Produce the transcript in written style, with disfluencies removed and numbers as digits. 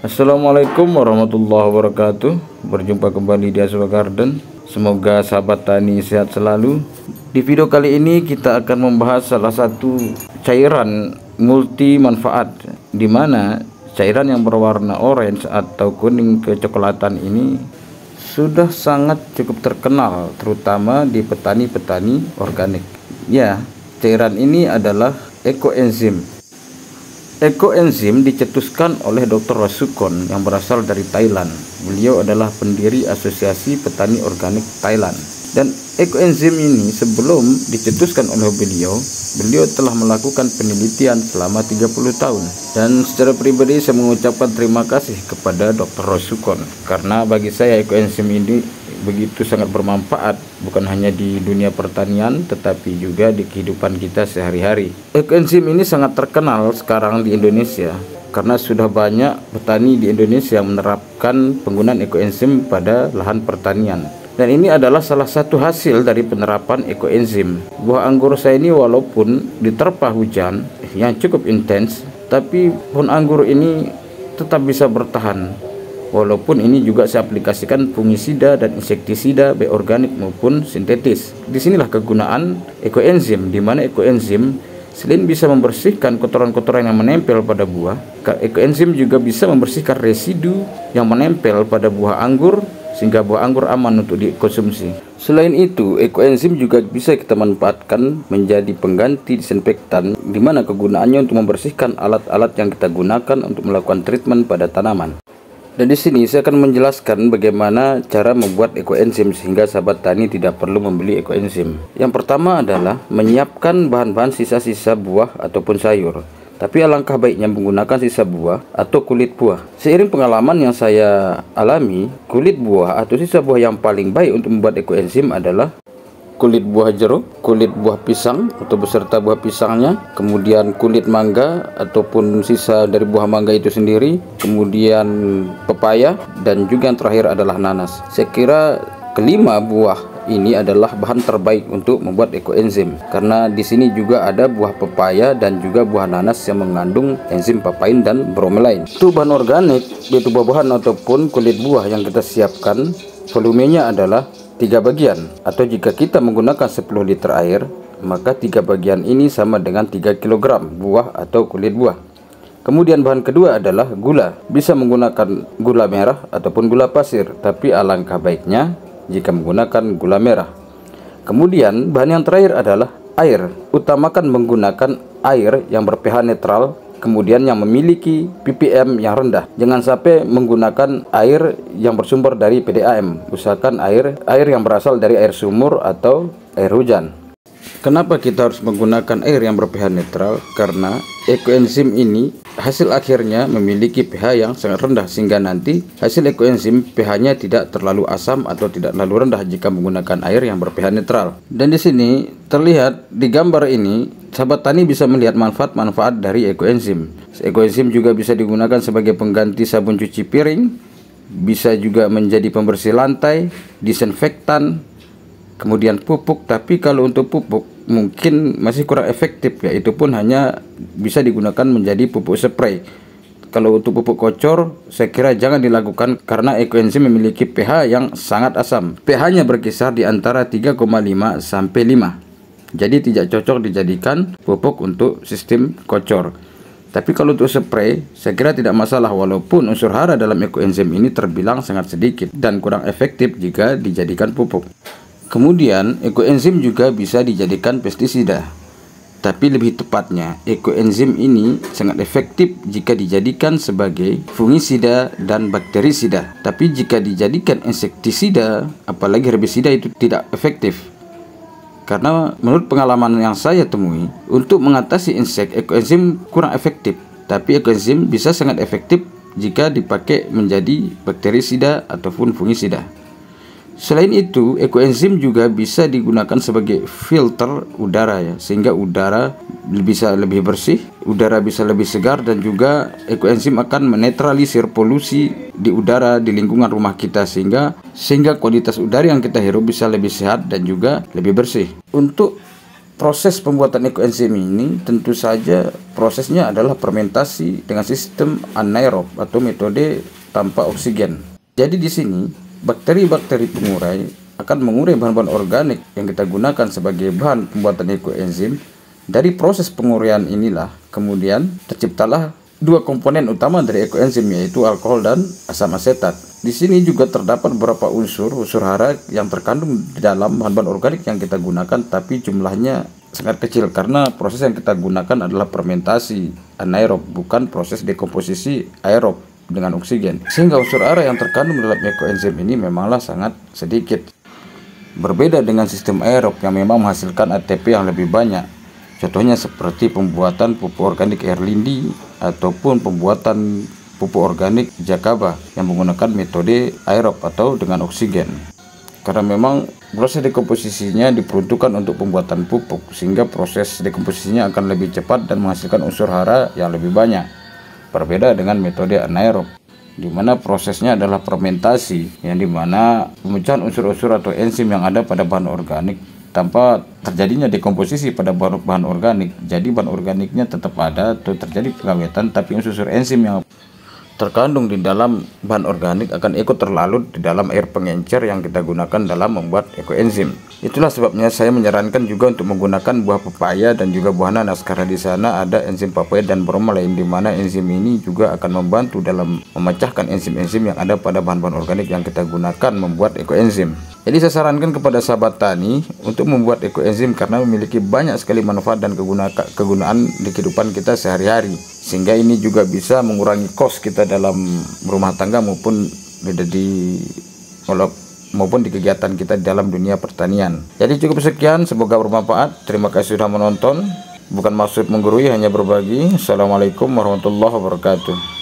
Assalamualaikum warahmatullahi wabarakatuh. Berjumpa kembali di Aswa Garden. Semoga sahabat tani sehat selalu. Di video kali ini kita akan membahas salah satu cairan multi manfaat, di mana cairan yang berwarna orange atau kuning kecoklatan ini sudah sangat cukup terkenal, terutama di petani-petani organik. Ya, cairan ini adalah ekoenzim. Ekoenzim dicetuskan oleh Dr. Wasukon yang berasal dari Thailand. Beliau adalah pendiri Asosiasi Petani Organik Thailand. Dan ekoenzim ini sebelum dicetuskan oleh beliau telah melakukan penelitian selama 30 tahun. Dan secara pribadi saya mengucapkan terima kasih kepada Dr. Wasukon, karena bagi saya ekoenzim ini begitu sangat bermanfaat, bukan hanya di dunia pertanian tetapi juga di kehidupan kita sehari-hari. Ekoenzim ini sangat terkenal sekarang di Indonesia karena sudah banyak petani di Indonesia menerapkan penggunaan ekoenzim pada lahan pertanian. Dan ini adalah salah satu hasil dari penerapan ekoenzim. Buah anggur saya ini walaupun diterpa hujan yang cukup intens, tapi pohon anggur ini tetap bisa bertahan. Walaupun ini juga saya aplikasikan fungisida dan insektisida baik organik maupun sintetis. Disinilah kegunaan ekoenzim, di mana ekoenzim selain bisa membersihkan kotoran-kotoran yang menempel pada buah, ekoenzim juga bisa membersihkan residu yang menempel pada buah anggur sehingga buah anggur aman untuk dikonsumsi. Selain itu, ekoenzim juga bisa kita manfaatkan menjadi pengganti disinfektan, di mana kegunaannya untuk membersihkan alat-alat yang kita gunakan untuk melakukan treatment pada tanaman. Dan di sini saya akan menjelaskan bagaimana cara membuat ekoenzim sehingga sahabat tani tidak perlu membeli ekoenzim. Yang pertama adalah menyiapkan bahan-bahan sisa-sisa buah ataupun sayur. Tapi alangkah baiknya menggunakan sisa buah atau kulit buah. Seiring pengalaman yang saya alami, kulit buah atau sisa buah yang paling baik untuk membuat ekoenzim adalah kulit buah jeruk, kulit buah pisang atau beserta buah pisangnya, kemudian kulit mangga ataupun sisa dari buah mangga itu sendiri, kemudian pepaya, dan juga yang terakhir adalah nanas. Saya kira kelima buah ini adalah bahan terbaik untuk membuat ekoenzim, karena di sini juga ada buah pepaya dan juga buah nanas yang mengandung enzim papain dan bromelain. Itu bahan organik, yaitu buah-buahan ataupun kulit buah yang kita siapkan, volumenya adalah 3 bagian, atau jika kita menggunakan 10 liter air, maka 3 bagian ini sama dengan 3 kg buah atau kulit buah. Kemudian bahan kedua adalah gula. Bisa menggunakan gula merah ataupun gula pasir, tapi alangkah baiknya jika menggunakan gula merah. Kemudian bahan yang terakhir adalah air. Utamakan menggunakan air yang ber-pH netral, kemudian yang memiliki ppm yang rendah. Jangan sampai menggunakan air yang bersumber dari PDAM. Usahakan air yang berasal dari air sumur atau air hujan. Kenapa kita harus menggunakan air yang ber-pH netral? Karena ekoenzim ini hasil akhirnya memiliki pH yang sangat rendah, sehingga nanti hasil ekoenzim pH-nya tidak terlalu asam atau tidak terlalu rendah jika menggunakan air yang ber-pH netral. Dan di sini terlihat di gambar ini, sahabat tani bisa melihat manfaat-manfaat dari ekoenzim. Ekoenzim juga bisa digunakan sebagai pengganti sabun cuci piring, bisa juga menjadi pembersih lantai, disinfektan, kemudian pupuk. Tapi kalau untuk pupuk mungkin masih kurang efektif, ya, itu pun hanya bisa digunakan menjadi pupuk spray. Kalau untuk pupuk kocor, saya kira jangan dilakukan karena ekoenzim memiliki pH yang sangat asam. pH-nya berkisar di antara 3,5 sampai 5. Jadi tidak cocok dijadikan pupuk untuk sistem kocor. Tapi kalau untuk spray, saya kira tidak masalah, walaupun unsur hara dalam ekoenzim ini terbilang sangat sedikit dan kurang efektif jika dijadikan pupuk. Kemudian ekoenzim juga bisa dijadikan pestisida. Tapi lebih tepatnya, ekoenzim ini sangat efektif jika dijadikan sebagai fungisida dan bakterisida. Tapi jika dijadikan insektisida, apalagi herbisida, itu tidak efektif. Karena menurut pengalaman yang saya temui, untuk mengatasi insek, ekoenzim kurang efektif. Tapi ekoenzim bisa sangat efektif jika dipakai menjadi bakterisida ataupun fungisida. Selain itu, ekoenzim juga bisa digunakan sebagai filter udara, ya, sehingga udara bisa lebih bersih, udara bisa lebih segar, dan juga ekoenzim akan menetralisir polusi di udara di lingkungan rumah kita, sehingga kualitas udara yang kita hirup bisa lebih sehat dan juga lebih bersih. Untuk Proses pembuatan ekoenzim ini tentu saja prosesnya adalah fermentasi dengan sistem anaerob atau metode tanpa oksigen. Jadi di sini bakteri-bakteri pengurai akan mengurai bahan-bahan organik yang kita gunakan sebagai bahan pembuatan ekoenzim. Dari proses penguraian inilah kemudian terciptalah dua komponen utama dari ekoenzim, yaitu alkohol dan asam asetat. Di sini juga terdapat beberapa unsur hara yang terkandung di dalam bahan-bahan organik yang kita gunakan, tapi jumlahnya sangat kecil karena proses yang kita gunakan adalah fermentasi anaerob, bukan proses dekomposisi aerob dengan oksigen. Sehingga unsur hara yang terkandung dalam ekoenzim ini memanglah sangat sedikit. Berbeda dengan sistem aerob yang memang menghasilkan ATP yang lebih banyak. Contohnya seperti pembuatan pupuk organik air lindi ataupun pembuatan pupuk organik jakaba yang menggunakan metode aerob atau dengan oksigen. Karena memang proses dekomposisinya diperuntukkan untuk pembuatan pupuk, sehingga proses dekomposisinya akan lebih cepat dan menghasilkan unsur hara yang lebih banyak. Berbeda dengan metode anaerob, di mana prosesnya adalah fermentasi, yang dimana pemecahan unsur-unsur atau enzim yang ada pada bahan organik tanpa terjadinya dekomposisi pada bahan organik. Jadi bahan organiknya tetap ada atau terjadi pengawetan, tapi unsur enzim yang terkandung di dalam bahan organik akan ikut terlarut di dalam air pengencer yang kita gunakan dalam membuat ekoenzim. Itulah sebabnya saya menyarankan juga untuk menggunakan buah pepaya dan juga buah nanas, karena di sana ada enzim papaya dan bromelain, di mana enzim ini juga akan membantu dalam memecahkan enzim-enzim yang ada pada bahan-bahan organik yang kita gunakan membuat ekoenzim. Jadi saya sarankan kepada sahabat tani untuk membuat ekoenzim karena memiliki banyak sekali manfaat dan kegunaan di kehidupan kita sehari-hari, sehingga ini juga bisa mengurangi kos kita dalam rumah tangga maupun di kegiatan kita di dalam dunia pertanian. Jadi cukup sekian, semoga bermanfaat. Terima kasih sudah menonton. Bukan maksud menggurui, hanya berbagi. Assalamualaikum warahmatullahi wabarakatuh.